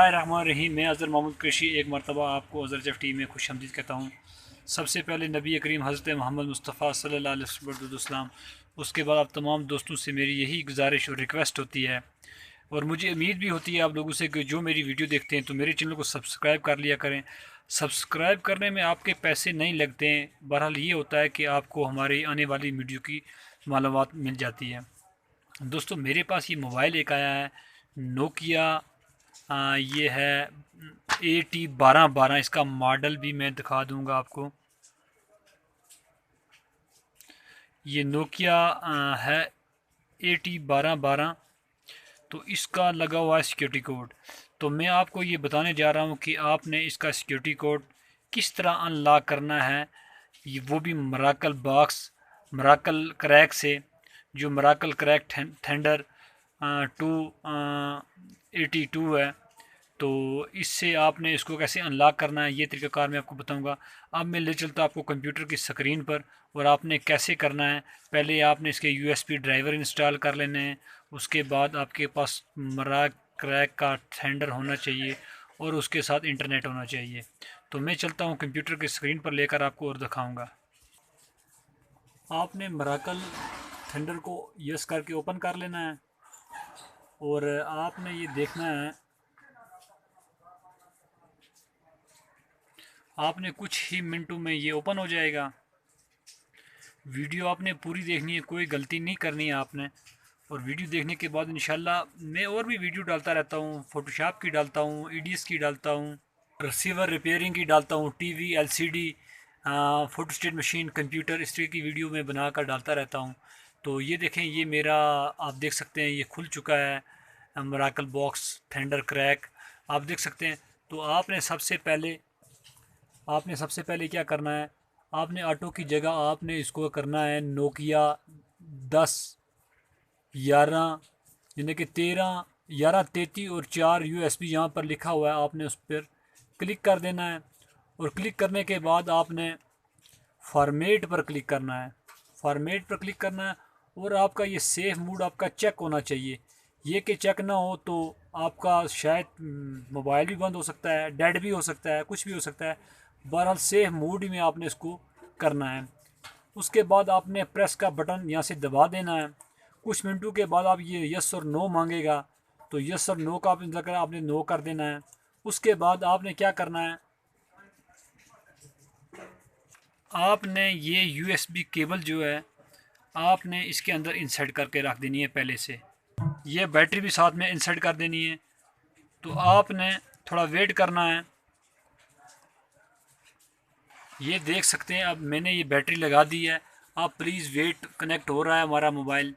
रहीम, मैं अज़हर मोहम्मद कृषि एक मरतबा आपको अज़हर जफ टी में खुश आमदीद कहता हूँ। सबसे पहले नबी करीम हज़रत मोहम्मद मुस्तफ़ा सल्लल्लाहु अलैहि वसल्लम, उसके बाद आप तमाम दोस्तों से मेरी यही गुजारिश और रिक्वेस्ट होती है, और मुझे उम्मीद भी होती है आप लोगों से कि जो मेरी वीडियो देखते हैं तो मेरे चैनल को सब्सक्राइब कर लिया करें। सब्सक्राइब करने में आपके पैसे नहीं लगते हैं, बहरहाल ये होता है कि आपको हमारी आने वाली वीडियो की मालूमात मिल जाती है। दोस्तों, मेरे पास ये मोबाइल एक आया है, नोकिया। ये है AT1212। इसका मॉडल भी मैं दिखा दूंगा आपको। ये नोकिया है AT1212। तो इसका लगा हुआ है सिक्योरिटी कोड। तो मैं आपको ये बताने जा रहा हूँ कि आपने इसका सिक्योरिटी कोड किस तरह अनलॉक करना है, ये वो भी मराकल बॉक्स, मराकल क्रैक से, जो मराकल क्रैक थंडर 282 है। तो इससे आपने इसको कैसे अनलॉक करना है ये तरीक़ाकार मैं आपको बताऊंगा। अब मैं ले चलता आपको कंप्यूटर की स्क्रीन पर, और आपने कैसे करना है। पहले आपने इसके USB ड्राइवर इंस्टॉल कर लेने हैं। उसके बाद आपके पास मरा क्रैक का थंडर होना चाहिए और उसके साथ इंटरनेट होना चाहिए। तो मैं चलता हूँ कंप्यूटर की स्क्रीन पर लेकर आपको और दिखाऊँगा। आपने मराकल थंडर को यस करके ओपन कर लेना है, और आपने ये देखना है, आपने कुछ ही मिनटों में ये ओपन हो जाएगा। वीडियो आपने पूरी देखनी है, कोई गलती नहीं करनी है आपने। और वीडियो देखने के बाद इंशाल्लाह मैं और भी वीडियो डालता रहता हूँ, फ़ोटोशॉप की डालता हूँ, EDS की डालता हूँ, रिसीवर रिपेयरिंग की डालता हूँ, TV LCD photo state machine computer, इस तरह की वीडियो मैं बना कर डालता रहता हूँ। तो ये देखें, ये मेरा आप देख सकते हैं ये खुल चुका है, मराकल बॉक्स थंडर क्रैक आप देख सकते हैं। तो आपने सबसे पहले क्या करना है, आपने ऑटो की जगह आपने इसको करना है नोकिया 10 11, यानी कि 13 11 33 और 4 USB यहाँ पर लिखा हुआ है, आपने उस पर क्लिक कर देना है। और क्लिक करने के बाद आपने फॉर्मेट पर क्लिक करना है। फॉर्मेट पर क्लिक करना है, और आपका ये सेफ मोड आपका चेक होना चाहिए। ये कि चेक ना हो तो आपका शायद मोबाइल भी बंद हो सकता है, डेड भी हो सकता है, कुछ भी हो सकता है। बहरहाल सेफ मोड में आपने इसको करना है। उसके बाद आपने प्रेस का बटन यहाँ से दबा देना है। कुछ मिनटों के बाद आप ये यस और नो मांगेगा, तो यस और नो का आप इंतज़ार करें, आपने नो कर देना है। उसके बाद आपने क्या करना है, आपने ये USB केबल जो है आपने इसके अंदर इंसर्ट करके रख देनी है पहले से। ये बैटरी भी साथ में इंसर्ट कर देनी है। तो आपने थोड़ा वेट करना है। ये देख सकते हैं, अब मैंने ये बैटरी लगा दी है। आप प्लीज़ वेट, कनेक्ट हो रहा है हमारा मोबाइल।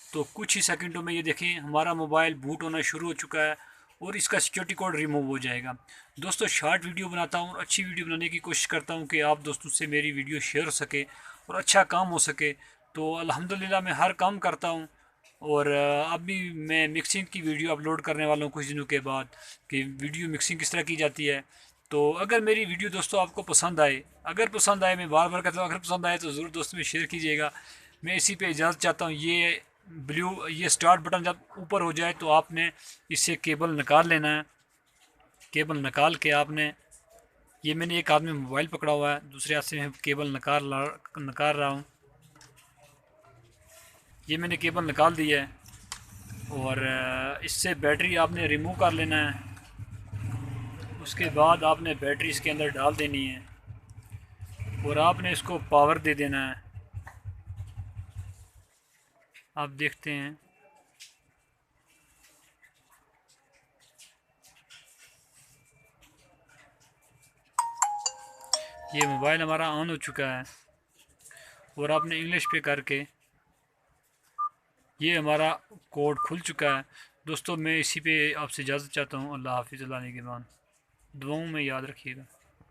तो कुछ ही सेकंडों में ये देखें हमारा मोबाइल बूट होना शुरू हो चुका है, और इसका सिक्योरिटी कोड रिमूव हो जाएगा। दोस्तों, शॉर्ट वीडियो बनाता हूँ और अच्छी वीडियो बनाने की कोशिश करता हूँ कि आप दोस्तों से मेरी वीडियो शेयर हो सके और अच्छा काम हो सके। तो अल्हम्दुलिल्लाह मैं हर काम करता हूँ। और अभी मैं मिक्सिंग की वीडियो अपलोड करने वाला हूँ कुछ दिनों के बाद, कि वीडियो मिक्सिंग किस तरह की जाती है। तो अगर मेरी वीडियो दोस्तों आपको पसंद आए, अगर पसंद आए, मैं बार बार कहता हूँ अगर पसंद आए तो ज़रूर दोस्तों में शेयर कीजिएगा। मैं इसी पे इजाज़त चाहता हूँ। ये स्टार्ट बटन जब ऊपर हो जाए तो आपने इससे केबल निकाल लेना है। केबल निकाल के आपने, ये मैंने एक हाथ में मोबाइल पकड़ा हुआ है, दूसरे हाथ से मैं केबल निकाल रहा हूँ। ये मैंने केबल निकाल दी है, और इससे बैटरी आपने रिमूव कर लेना है। उसके बाद आपने बैटरी इसके अंदर डाल देनी है, और आपने इसको पावर दे देना है। आप देखते हैं, ये मोबाइल हमारा ऑन हो चुका है, और आपने इंग्लिश पे करके ये हमारा कोड खुल चुका है। दोस्तों, मैं इसी पे आपसे इजाज़त चाहता हूँ। अल्लाह हाफिज़, अल्लाह निगहबान। दुआओं में याद रखिएगा।